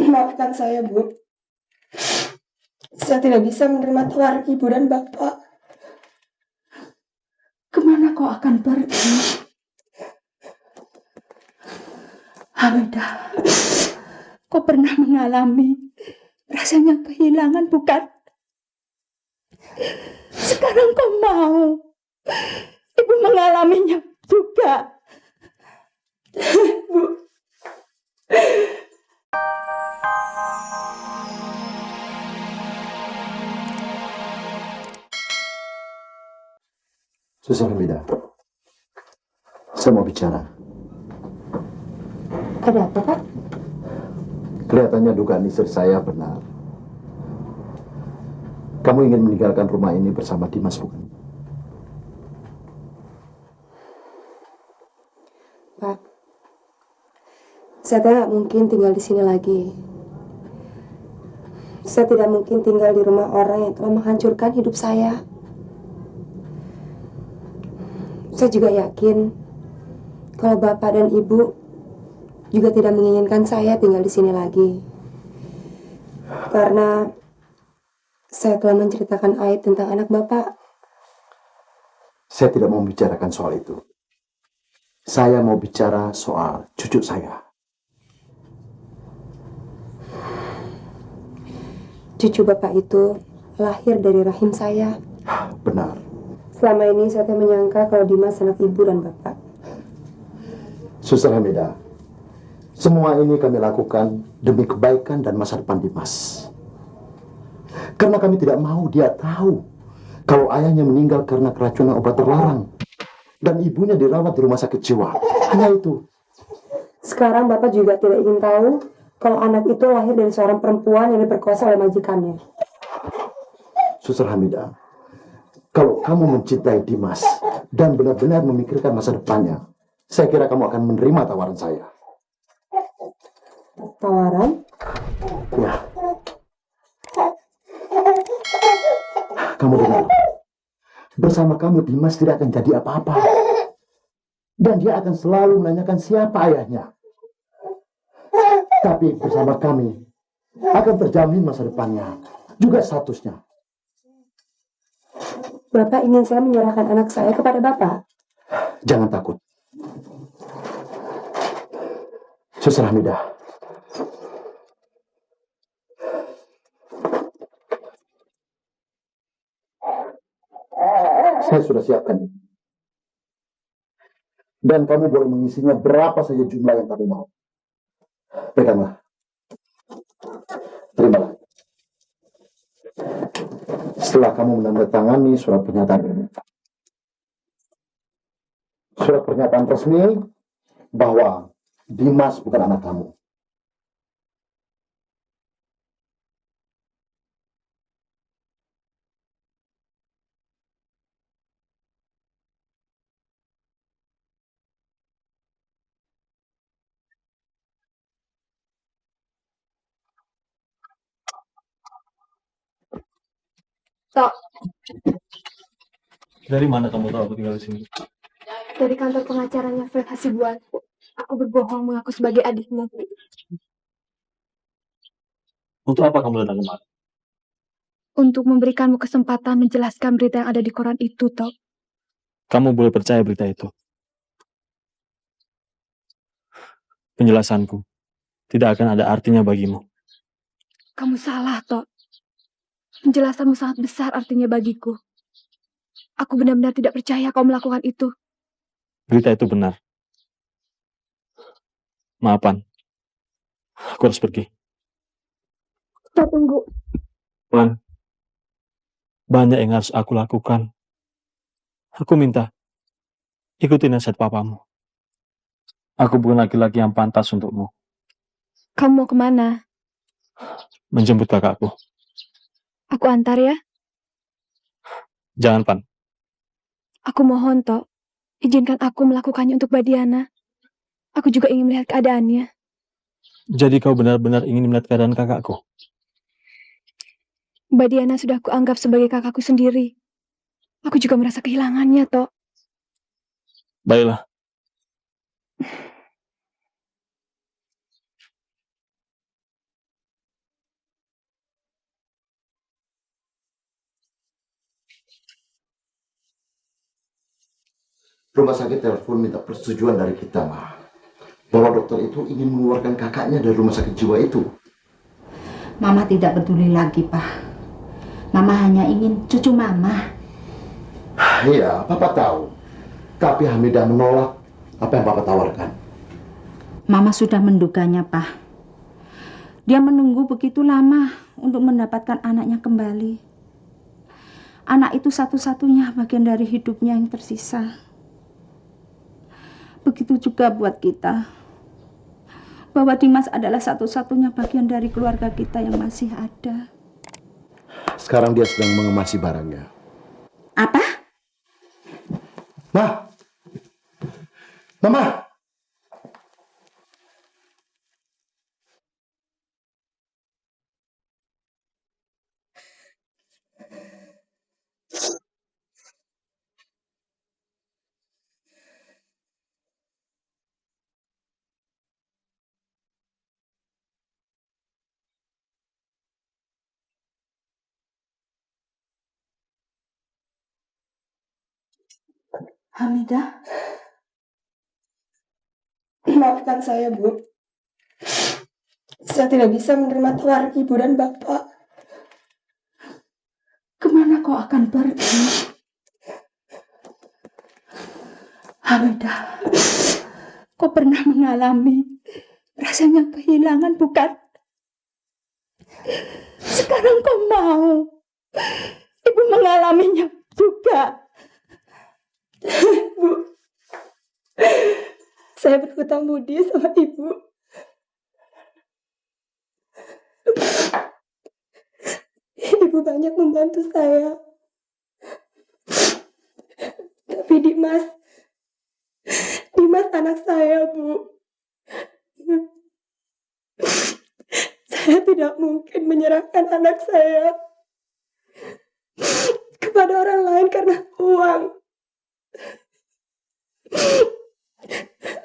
Maafkan saya, Bu. Saya tidak bisa menerima tawaran Ibu dan Bapak. Kemana kau akan pergi? Hamidah, kau pernah mengalami rasanya kehilangan, bukan? Sekarang kau mau Ibu mengalaminya juga. Bu, Suster Hamidah, saya mau bicara. Ada apa, Pak? Kelihatannya dugaan istri saya benar. Kamu ingin meninggalkan rumah ini bersama Dimas, bukan? Pak, saya tidak mungkin tinggal di sini lagi. Saya tidak mungkin tinggal di rumah orang yang telah menghancurkan hidup saya. Saya juga yakin kalau Bapak dan Ibu juga tidak menginginkan saya tinggal di sini lagi. Karena saya telah menceritakan aib tentang anak Bapak. Saya tidak mau membicarakan soal itu. Saya mau bicara soal cucu saya. Cucu Bapak itu lahir dari rahim saya. Benar. Selama ini saya tidak menyangka kalau Dimas anak Ibu dan Bapak. Suster Hamidah, semua ini kami lakukan demi kebaikan dan masa depan Dimas. Karena kami tidak mau dia tahu kalau ayahnya meninggal karena keracunan obat terlarang dan ibunya dirawat di rumah sakit jiwa. Hanya itu. Sekarang Bapak juga tidak ingin tahu kalau anak itu lahir dari seorang perempuan yang diperkosa oleh majikannya. Suster Hamidah, kalau kamu mencintai Dimas dan benar-benar memikirkan masa depannya, saya kira kamu akan menerima tawaran saya. Tawaran? Ya. Kamu dengar. Bersama kamu Dimas tidak akan jadi apa-apa. Dan dia akan selalu menanyakan siapa ayahnya. Tapi bersama kami akan terjamin masa depannya, juga statusnya. Bapak ingin saya menyerahkan anak saya kepada Bapak? Jangan takut. Suster Hamidah, saya sudah siapkan. Dan kamu boleh mengisinya berapa saja jumlah yang kamu mau. Peganglah. Terimalah. Setelah kamu menandatangani surat pernyataan ini, surat pernyataan resmi bahwa Dimas bukan anak kamu. Tok, Dari mana kamu tahu aku tinggal di sini? dari kantor pengacaranya Fred Hasibuan. Aku berbohong mengaku sebagai adikmu. Untuk apa kamu datang kemari? Untuk memberikanmu kesempatan menjelaskan berita yang ada di koran itu, Tok. Kamu boleh percaya berita itu. Penjelasanku tidak akan ada artinya bagimu. Kamu salah, Tok. Penjelasanmu sangat besar artinya bagiku. Aku benar-benar tidak percaya kau melakukan itu. Berita itu benar. Maafan. Aku harus pergi. Tok, tunggu. Wan, banyak yang harus aku lakukan. Aku minta, ikuti nasihat papamu. Aku bukan laki-laki yang pantas untukmu. Kamu mau kemana? Menjemput kakakku. Aku antar ya. Jangan, Pan. Aku mohon, Tok. Izinkan aku melakukannya untuk Mbak Diana. Aku juga ingin melihat keadaannya. Jadi kau benar-benar ingin melihat keadaan kakakku? Mbak Diana sudah kuanggap sebagai kakakku sendiri. Aku juga merasa kehilangannya, Tok. Baiklah. Rumah sakit telepon minta persetujuan dari kita, Ma. Bahwa dokter itu ingin mengeluarkan kakaknya dari rumah sakit jiwa itu. Mama tidak peduli lagi, Pak. Mama hanya ingin cucu Mama. Iya, Papa tahu. Tapi Hamidah menolak apa yang Papa tawarkan. Mama sudah menduganya, Pak. Dia menunggu begitu lama untuk mendapatkan anaknya kembali. Anak itu satu-satunya bagian dari hidupnya yang tersisa. Begitu juga buat kita. Bahwa Dimas adalah satu-satunya bagian dari keluarga kita yang masih ada. Sekarang dia sedang mengemasi barangnya. Apa? Ma! Mama! Hamidah? Maafkan saya, Bu. Saya tidak bisa menerima tawaran Ibu dan Bapak. Kemana kau akan pergi? Hamidah, kau pernah mengalami rasanya kehilangan, bukan? Sekarang kau mau Ibu mengalaminya juga. Bu, saya berhutang budi sama Ibu. Ibu banyak membantu saya. Tapi Dimas anak saya, Bu. Saya tidak mungkin menyerahkan anak saya kepada orang lain karena uang.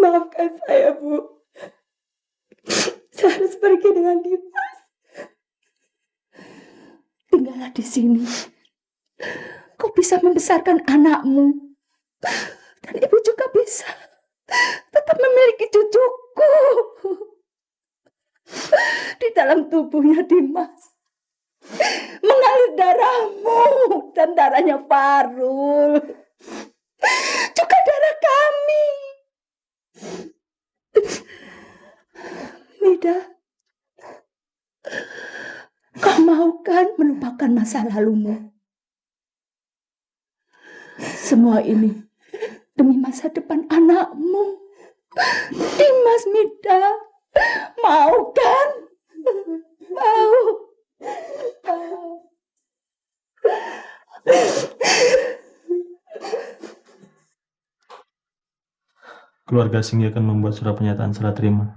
Maafkan saya, Bu. Saya harus pergi dengan Dimas. Tinggallah di sini. Kau bisa membesarkan anakmu. Dan Ibu juga bisa tetap memiliki cucuku. Di dalam tubuhnya Dimas mengalir darahmu dan darahnya Farul. Juga darah kami. Mida, kau mau kan melupakan masa lalumu? Semua ini demi masa depan anakmu. Dimas, Mida. Mau kan? Mau. Keluarga Singgi akan membuat surat pernyataan serah terima.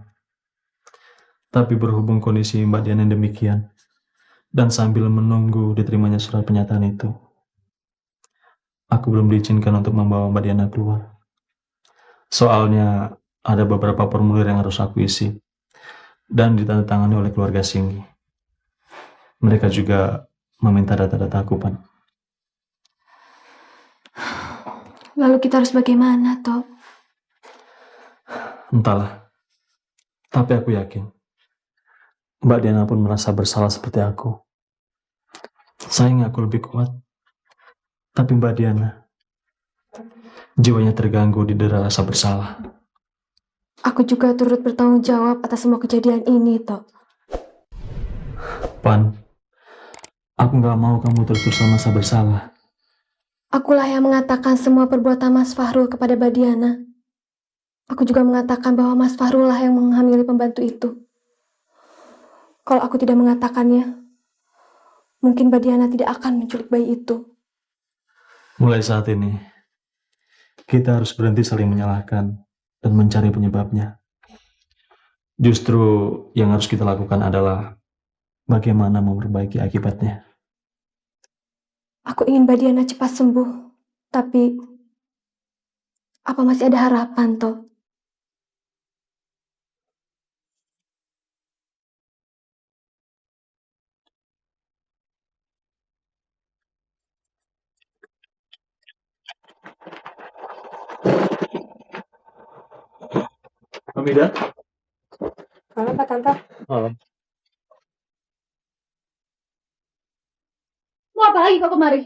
Tapi berhubung kondisi Mbak Diana demikian, dan sambil menunggu diterimanya surat pernyataan itu, aku belum diizinkan untuk membawa Mbak Diana keluar. Soalnya ada beberapa formulir yang harus aku isi dan ditandatangani oleh keluarga Singgi. Mereka juga meminta data-data aku, Pan. Lalu kita harus bagaimana, Tok? Entahlah. Tapi aku yakin Mbak Diana pun merasa bersalah seperti aku. Sayang aku lebih kuat. Tapi Mbak Diana, jiwanya terganggu didera rasa bersalah. Aku juga turut bertanggung jawab atas semua kejadian ini, Tok. Pan, aku gak mau kamu terus-terusan merasa bersalah. Akulah yang mengatakan semua perbuatan Mas Fahrul kepada Mbak Diana. Aku juga mengatakan bahwa Mas Fahrul lah yang menghamili pembantu itu. Kalau aku tidak mengatakannya, mungkin Mbak Diana tidak akan menculik bayi itu. Mulai saat ini, kita harus berhenti saling menyalahkan dan mencari penyebabnya. Justru yang harus kita lakukan adalah bagaimana memperbaiki akibatnya. Aku ingin Mbak Diana cepat sembuh, tapi apa masih ada harapan, Tok? Hamidah. Malam Pak Tante. Malam. Mau apa lagi kau kemari?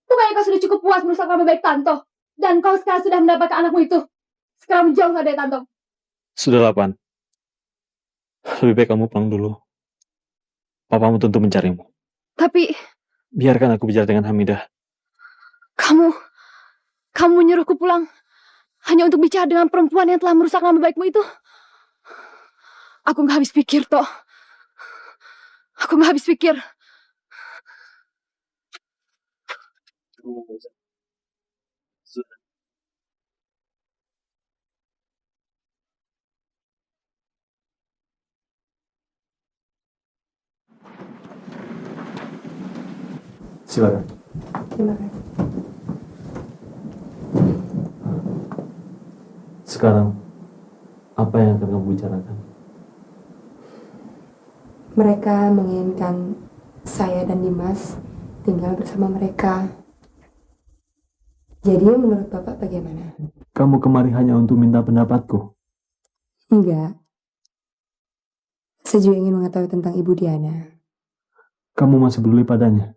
Bukannya kau sudah cukup puas merusak nama baik Tanto? Dan kau sekarang sudah mendapatkan anakmu itu. Sekarang menjauhlah dari Tanto. Sudahlah, Pan. Lebih baik kamu pulang dulu. Papamu tentu mencarimu. Tapi Biarkan aku bicara dengan Hamidah. kamu menyuruhku pulang hanya untuk bicara dengan perempuan yang telah merusak nama baikmu itu? Aku nggak habis pikir, toh. Aku nggak habis pikir. Silakan. Terima kasih. Sekarang, apa yang akan kamu bicarakan? Mereka menginginkan saya dan Dimas tinggal bersama mereka. Jadi menurut Bapak bagaimana? Kamu kemari hanya untuk minta pendapatku. Enggak. Saya juga ingin mengetahui tentang Ibu Diana. Kamu masih peduli padanya.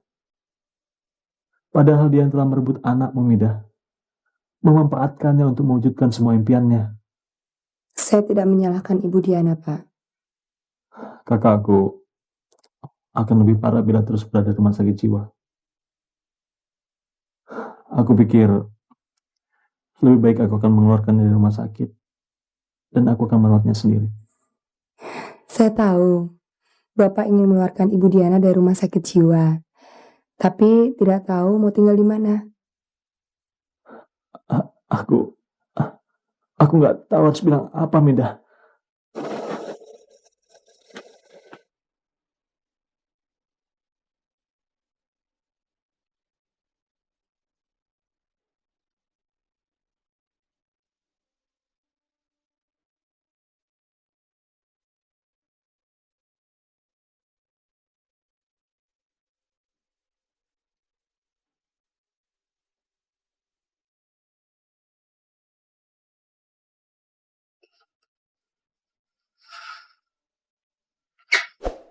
Padahal dia yang telah merebut anak Hamidah, memanfaatkannya untuk mewujudkan semua impiannya. Saya tidak menyalahkan Ibu Diana, Pak. Kakakku akan lebih parah bila terus berada di rumah sakit jiwa. Aku pikir lebih baik aku akan mengeluarkan dari rumah sakit dan aku akan merawatnya sendiri. Saya tahu Bapak ingin mengeluarkan Ibu Diana dari rumah sakit jiwa, tapi tidak tahu mau tinggal di mana. Aku nggak tahu harus bilang apa, Hamidah.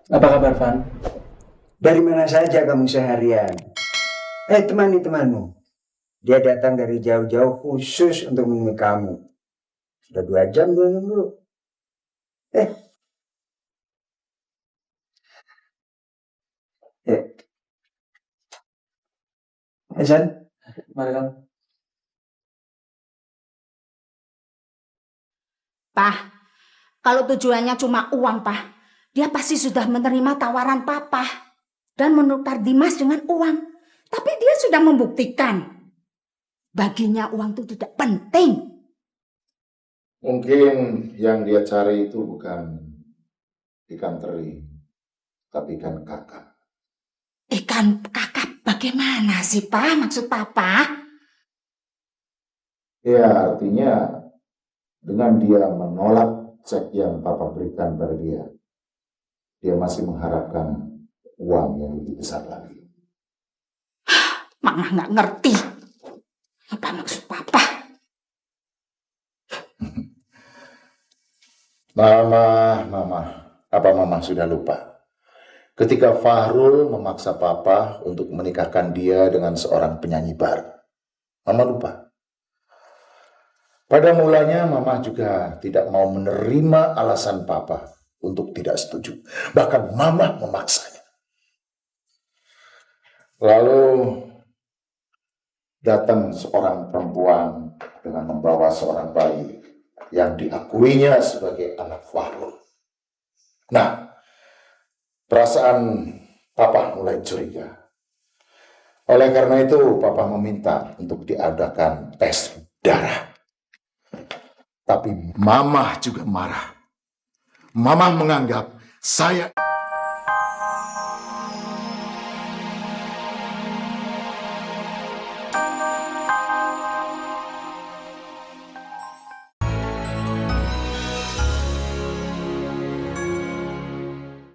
Apa kabar, Van? Dari mana saja kamu seharian? Temani temanmu. Dia datang dari jauh-jauh khusus untuk menemui kamu. Sudah 2 jam dia nunggu. San? Mari kamu. Pak, kalau tujuannya cuma uang, Pak, dia pasti sudah menerima tawaran Papa dan menukar Dimas dengan uang. Tapi dia sudah membuktikan baginya uang itu tidak penting. Mungkin yang dia cari itu bukan ikan teri, tapi ikan kakap. Ikan kakap bagaimana sih, Pak? Maksud Papa? Ya, artinya dengan dia menolak cek yang Papa berikan pada dia masih mengharapkan uang yang lebih besar lagi. Mama nggak ngerti apa maksud Papa. Mama, apa Mama sudah lupa? Ketika Fahrul memaksa Papa untuk menikahkan dia dengan seorang penyanyi bar, Mama lupa. Pada mulanya Mama juga tidak mau menerima alasan Papa untuk tidak setuju. Bahkan Mama memaksanya. Lalu datang seorang perempuan dengan membawa seorang bayi yang diakuinya sebagai anak Fahrul. Nah, perasaan Papa mulai curiga. Oleh karena itu, Papa meminta untuk diadakan tes darah. Tapi Mama juga marah. Mama menganggap saya